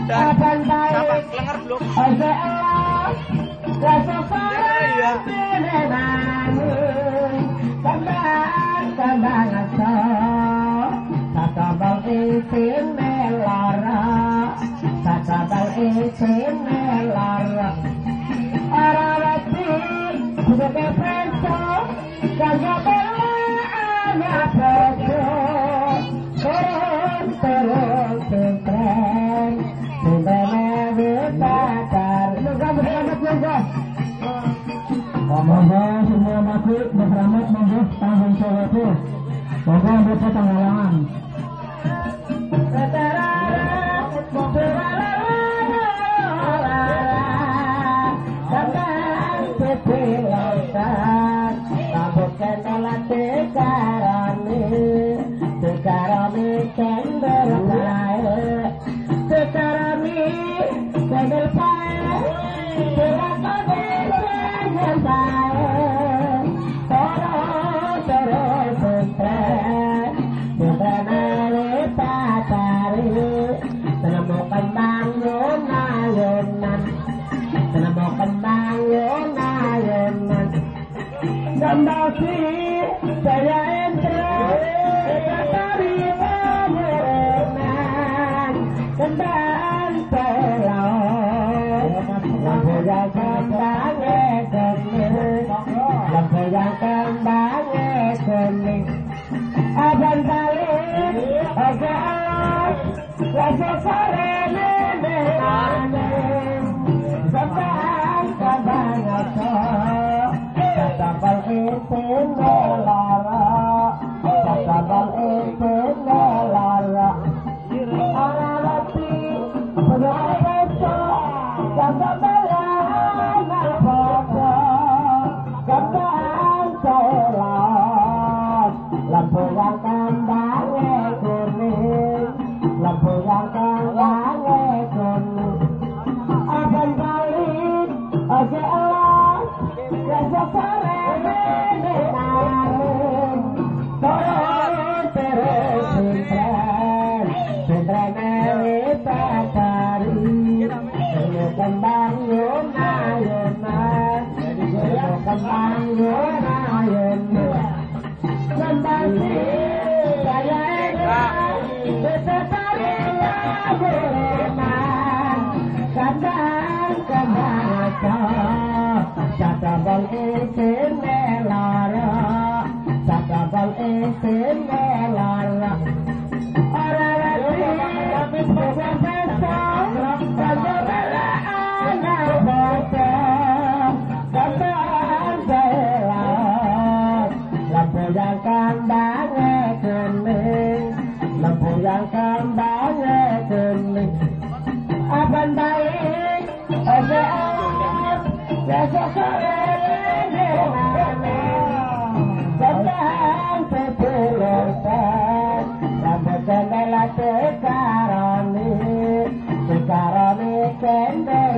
Siapa? Klenger belum? Monggo semua masuk berselamat monggo tanggung sowetu. Monggo baca tanggalan. Kembali saya entah dari pemerenan kembali pelong lampu yang kembali kuning lampu yang kembali kuning abang balik oke rasa sore nenek sampai kebanyakan Sabal itu melara, sabal itu melara. Arati berapa sabal melara pada kembang selas, lampu yang kembangnya kuning, lampu yang kembangnya kuning. Abang balik, oke Allah, rasa sore. Kembang yona kembang yona kembang saya bersepari berenang kembang sabal isin melara sabal isin melara orang lagi yang kembangnya kuning, lampu yang kembangnya kuning. Abang baik, oke Allah, besok sore kembang sepuluhan, lampu jendela sekaroni kender